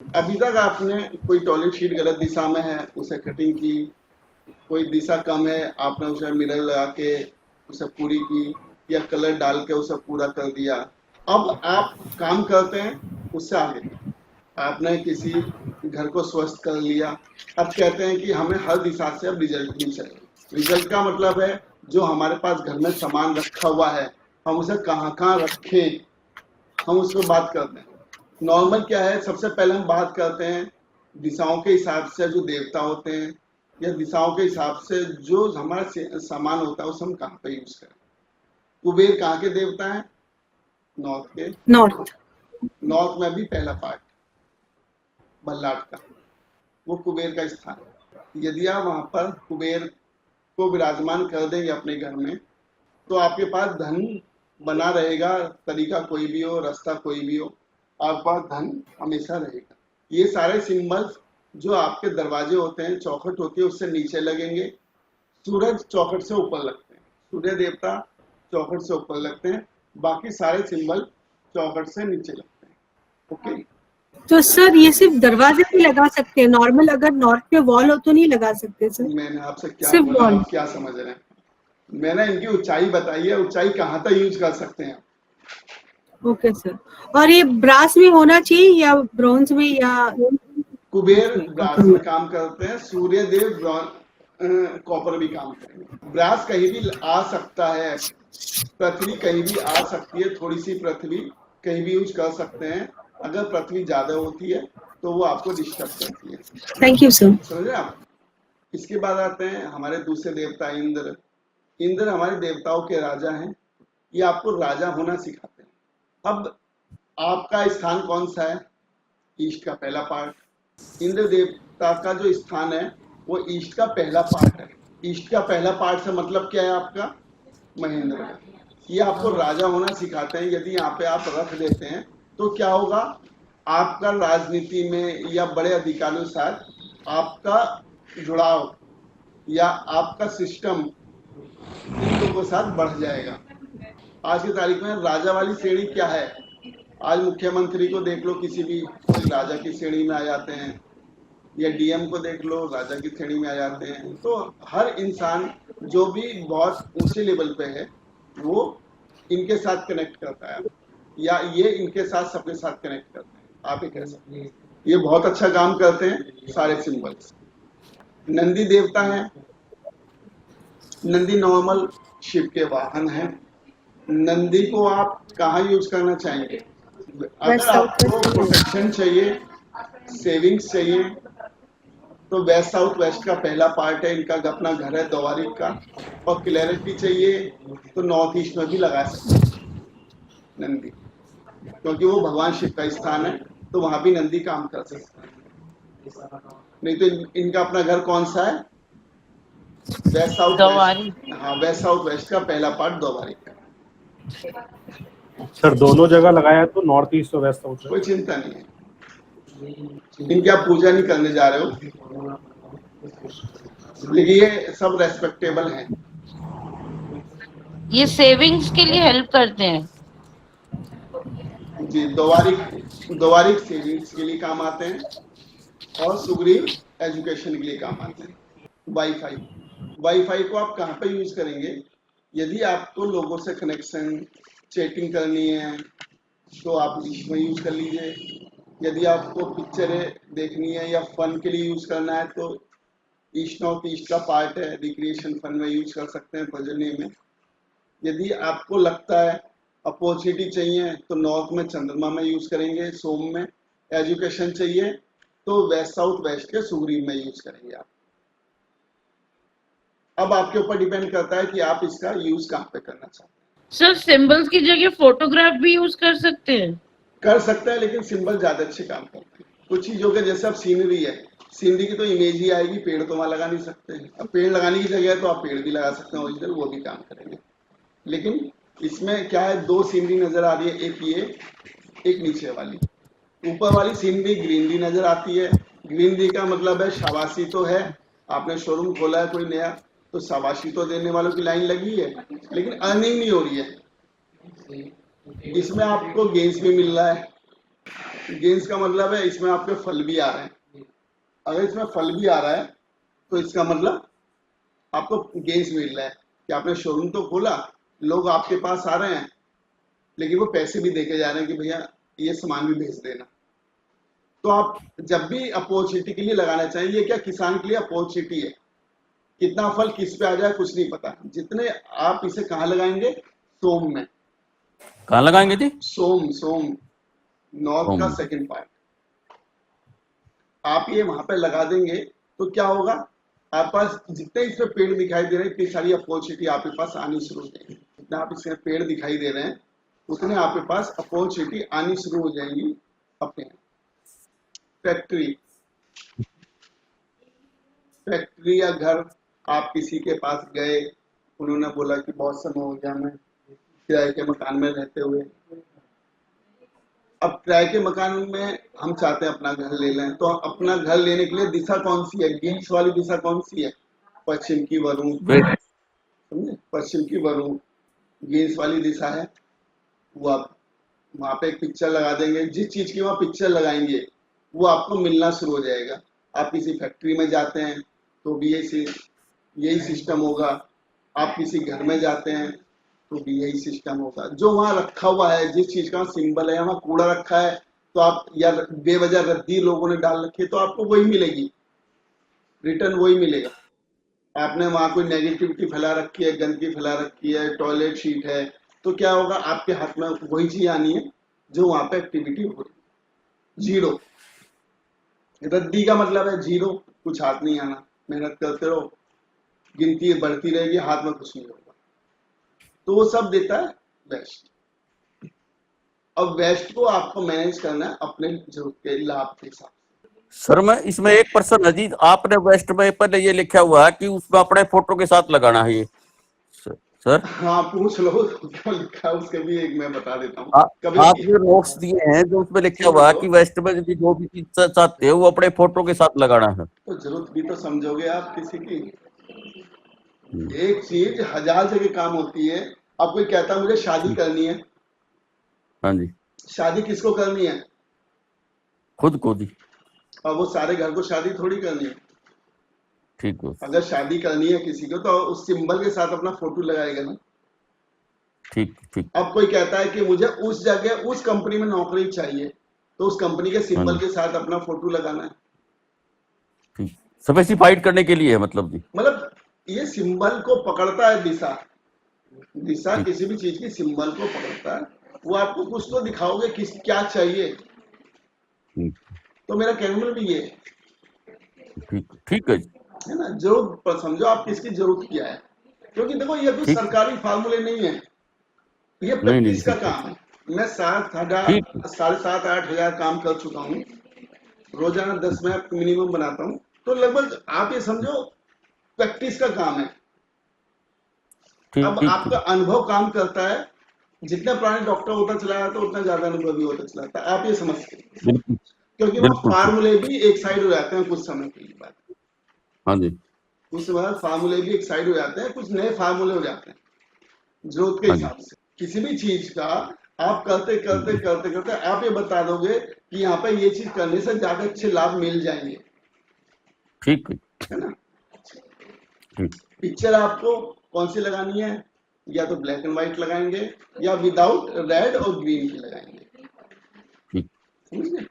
अभी तक आपने कोई टॉयलेट शीट गलत दिशा में है, उसे कटिंग की, कोई दिशा कम है, आपने उसे मिरर लगा के उसे पूरी की, या कलर डाल के उसे पूरा कर दिया। अब आप काम करते हैं उससे आगे, आपने किसी घर को स्वस्थ कर लिया, अब कहते हैं कि हमें हर दिशा से अब रिजल्ट भी चाहिए। रिजल्ट का मतलब है जो हमारे पास घर में सामान रखा हुआ है, हम उसे कहाँ कहाँ रखें, हम उस पर बात करते हैं। नॉर्मल क्या है, सबसे पहले हम बात करते हैं दिशाओं के हिसाब से जो देवता होते हैं, या दिशाओं के हिसाब से जो हमारा सामान होता है उसे हम कहाँ पे यूज करें। कुबेर कहाँ के देवता है? नॉर्थ के। नॉर्थ। नॉर्थ में भी पहला पार्ट बल्लाट का, वो कुबेर का स्थान है। यदि आप वहां पर कुबेर को विराजमान कर देंगे अपने घर में, तो आपके पास धन बना रहेगा। तरीका कोई भी हो, रास्ता कोई भी हो, आपके पास धन हमेशा रहेगा। ये सारे सिंबल्स जो आपके दरवाजे होते हैं, चौखट होती है, उससे नीचे लगेंगे। सूरज चौखट से ऊपर लगते हैं, सूर्य देवता चौखट से ऊपर लगते हैं, बाकी सारे सिंबल चौखट से नीचे लगते हैं। ओके। तो सर ये सिर्फ दरवाजे पे लगा सकते हैं, नॉर्मल अगर नॉर्थ पे वॉल हो तो नहीं लगा सकते सर? मैंने आपसे क्या सिर्फ बोला, वॉल। आप क्या समझ रहे हैं? मैंने इनकी ऊंचाई बताई है, ऊंचाई कहाँ तक यूज कर सकते हैं। Okay sir. और ये ब्रास में होना चाहिए या ब्रॉन्ज में या कुबेर उसमें ब्रास कॉपर में में? काम करते हैं, सूर्य देव कॉपर भी काम करेंगे। ब्रास कहीं भी आ सकता है, पृथ्वी कहीं भी आ सकती है, थोड़ी सी पृथ्वी कहीं भी यूज कर सकते हैं। अगर पृथ्वी ज्यादा होती है तो वो आपको डिस्टर्ब करती है। Thank you sir. समझे आप? इसके बाद आते हैं हमारे दूसरे देवता इंद्र। इंद्र हमारे देवताओं के राजा हैं, ये आपको राजा होना सिखाते हैं। अब आपका स्थान कौन सा है? ईस्ट का पहला पार्ट। इंद्र देवता का जो स्थान है वो ईस्ट का पहला पार्ट है। ईस्ट का पहला पार्ट से मतलब क्या है आपका? महेंद्र। ये आपको राजा होना सिखाते हैं। यदि यहाँ पे आप रख देते हैं तो क्या होगा, आपका राजनीति में या बड़े अधिकारियों के साथ आपका जुड़ाव या आपका सिस्टम इन लोगों के साथ बढ़ जाएगा। आज की तारीख में राजा वाली श्रेणी क्या है? आज मुख्यमंत्री को देख लो, किसी भी कोई राजा की श्रेणी में आ जाते हैं, या डीएम को देख लो राजा की श्रेणी में आ जाते हैं। तो हर इंसान जो भी बहुत ऊंचे लेवल पे है वो इनके साथ कनेक्ट करता है, या ये इनके साथ सबके साथ कनेक्ट करते हैं, आप ही कह सकते हैं। ये बहुत अच्छा काम करते हैं सारे सिंबल्स। नंदी देवता है। नंदी नॉर्मल शिव के वाहन है। नंदी को आप कहाँ यूज करना चाहेंगे? अगर वेस्ट साउथ आपको प्रोटेक्शन चाहिए, सेविंग्स चाहिए, तो वेस्ट साउथ वेस्ट का पहला पार्ट है इनका, अपना घर है द्वारिक का। और क्लैरिटी चाहिए तो नॉर्थ ईस्ट में भी लगा सकते हैं नंदी, क्योंकि वो भगवान शिव का स्थान है, तो वहां भी नंदी काम कर सकता है। नहीं तो इनका अपना घर कौन सा है? वेस्ट साउथ दवारी। वेस्ट। हाँ, वेस्ट साउथ वेस्ट का पहला पार्ट द्वारिक का। सर दोनों जगह लगाया है तो नॉर्थ ईस्ट और वेस्ट साउथ कोई चिंता नहीं है, इनकी आप पूजा नहीं करने जा रहे हो, लेकिन ये सब रेस्पेक्टेबल हैं। ये सेविंग्स के लिए हेल्प करते हैं। जी, द्वारिक सेविंग्स के लिए काम आते हैं, और सुग्रीव एजुकेशन के लिए काम आते हैं। वाईफाई को आप कहाँ पे यूज करेंगे? यदि आपको लोगों से कनेक्शन चैटिंग करनी है तो आप इसमें यूज कर लीजिए। यदि आपको पिक्चरें देखनी है या फन के लिए यूज करना है तो ईस्ट नॉर्थ ईस्ट का पार्ट है, रिक्रिएशन फन में यूज कर सकते हैं, पर्जन्य में। यदि आपको लगता है अपॉर्चुनिटी चाहिए तो नॉर्थ में चंद्रमा में यूज करेंगे, सोम में। एजुकेशन चाहिए तो वेस्ट साउथ वेस्ट के सुग्रीव में यूज करेंगे आप। अब आपके ऊपर डिपेंड करता है कि आप इसका यूज कहाँ पे करना चाहते हैं। सर सिंबल्स की जगह फोटोग्राफ भी यूज कर सकते हैं? कर सकते हैं, लेकिन सिंबल ज्यादा अच्छे काम करते हैं। कुछ चीजों के जैसे अब सीनरी है, सीनरी की तो इमेज ही आएगी, पेड़ तो वहां लगा नहीं सकते। अब पेड़ लगाने की जगह है तो आप पेड़ भी लगा सकते हैं ओरिजिनल, वो भी काम करेंगे। लेकिन इसमें क्या है, दो सीनरी नजर आ रही है, एक ये, एक नीचे वाली। ऊपर वाली सीनरी ग्रीनरी नजर आती है। ग्रीनरी का मतलब है शाबाशी तो है, आपने शोरूम खोला है कोई नया, तो शाबाशी तो देने वालों की लाइन लगी है, लेकिन अर्निंग नहीं हो रही है। इसमें आपको गेंस भी मिल रहा है, गेंस का मतलब है इसमें आपके फल भी आ रहे हैं। अगर इसमें फल भी आ रहा है तो इसका मतलब आपको गेंस मिल रहा है कि आपने शोरूम तो खोला, लोग आपके पास आ रहे हैं, लेकिन वो पैसे भी देके जा रहे हैं कि भैया ये सामान भी भेज देना। तो आप जब भी अपॉर्चुनिटी के लिए लगाना चाहिए, ये क्या किसान के लिए अपॉर्चुनिटी है। कितना फल किस पे आ जाए कुछ नहीं पता। जितने आप इसे कहाँ लगाएंगे, सोम में। कहाँ लगाएंगे जी? सोम नॉर्थ सोम का में। सेकंड पार्ट आप ये वहां पे लगा देंगे तो क्या होगा, आपके पास जितने इसमें पेड़ दिखाई दे रहे हैं, इतनी सारी अपॉर्चुनिटी आपके पास आनी शुरू हो जाएगी। जितने आप इसमें पेड़ दिखाई दे रहे हैं उतने आपके पास अपॉर्चुनिटी आनी शुरू हो जाएंगी। अपने फैक्ट्री या घर, आप किसी के पास गए, उन्होंने बोला कि बहुत समय हो गया मैं किराए के मकान में रहते हुए। अब किराए के मकान में हम चाहते हैं अपना घर ले लें, तो अपना घर लेने के लिए दिशा कौन सी है, गिल्स वाली दिशा कौन सी है, पश्चिम की वरुण, समझे, पश्चिम की वरुण गिल्स वाली दिशा है। वो आप वहां पे एक पिक्चर लगा देंगे, जिस चीज की वहां पिक्चर लगाएंगे वो आपको मिलना शुरू हो जाएगा। आप किसी फैक्ट्री में जाते हैं तो भी यही सिस्टम होगा, आप किसी घर में जाते हैं तो भी यही सिस्टम होगा। जो वहां रखा हुआ है, जिस चीज का सिंबल है, वहां कूड़ा रखा है तो आप, या बेवजह रद्दी लोगों ने डाल रखी है तो आपको वही मिलेगी, रिटर्न वही मिलेगा। आपने वहां कोई नेगेटिविटी फैला रखी है, गंदगी फैला रखी है, टॉयलेट शीट है, तो क्या होगा, आपके हाथ में वही चीज आनी है जो वहां पे एक्टिविटी हो रही। जीरो, रद्दी का मतलब है जीरो, कुछ हाथ नहीं आना। मेहनत करते रहो, गिनती बढ़ती रहेगी, हाथ में कुछ नहीं होगा। तो वो सब देता है वेस्ट। अब वेस्ट को आपको मैनेज करना है अपने जरूरत के लाभ के साथ। सर मैं इसमें एक प्रश्न है जी, आपने वेस्ट में पर ये लिखा हुआ है कि उसमें अपने फोटो के साथ लगाना है ये सर? हाँ पूछ लो क्या लिखा है, उसके भी एक मैं बता देता हूँ। आप जो नोट्स दिए हैं जो उसमें लिखा हुआ है कि वेस्ट में यदि जो भी चीज चाहते हो वो अपने फोटो के साथ लगाना है। तो जरूरत भी तो समझोगे आप किसी की। एक चीज हजार जगह काम होती है। अब कोई कहता है मुझे शादी करनी है, हाँ जी, शादी किसको करनी है, खुद को जी। और वो सारे घर को शादी थोड़ी करनी है। ठीक है, अगर शादी करनी है किसी को तो उस सिंबल के साथ अपना फोटो लगाएगा ना। ठीक ठीक। अब कोई कहता है कि मुझे उस जगह उस कंपनी में नौकरी चाहिए, तो उस कंपनी के सिंबल के साथ अपना फोटो लगाना है। ठीक, स्पेसिफाइड करने के लिए है मतलब जी। मतलब ये सिंबल को पकड़ता है दिशा किसी भी चीज की सिंबल को पकड़ता है। वो आपको कुछ तो दिखाओगे किस क्या चाहिए। तो मेरा कहना भी ये ठीक है जी, है ना, जरूरत समझो आप किसकी जरूरत क्या है। क्योंकि देखो ये कोई सरकारी फार्मूले नहीं है, ये प्रैक्टिस का काम है। मैं 7,500-8,000 काम कर चुका हूँ, रोजाना 10 मिनट मिनिमम बनाता हूँ। तो लगभग आप ये समझो प्रैक्टिस का काम है। अब आपका अनुभव काम करता है, जितना पुराने डॉक्टर होता चला जाता है उतना ज्यादा अनुभव भी होता चला जाता है। आप ये समझते, क्योंकि वो फार्मूले भी एक साइड हो जाते हैं कुछ समय के लिए बाद। हाँ जी, उसके बाद फार्मूले भी एक साइड हो जाते हैं, कुछ नए फार्मूले हो जाते हैं जरूरत के हिसाब से। किसी भी चीज का आप करते करते करते करते आप ये बता दोगे कि यहाँ पे ये चीज करने से ज्यादा अच्छे लाभ मिल जाएंगे। ठीक है ना। पिक्चर आपको कौन सी लगानी है, या तो ब्लैक एंड व्हाइट लगाएंगे या विदाउट रेड और ग्रीन की लगाएंगे। समझ गए।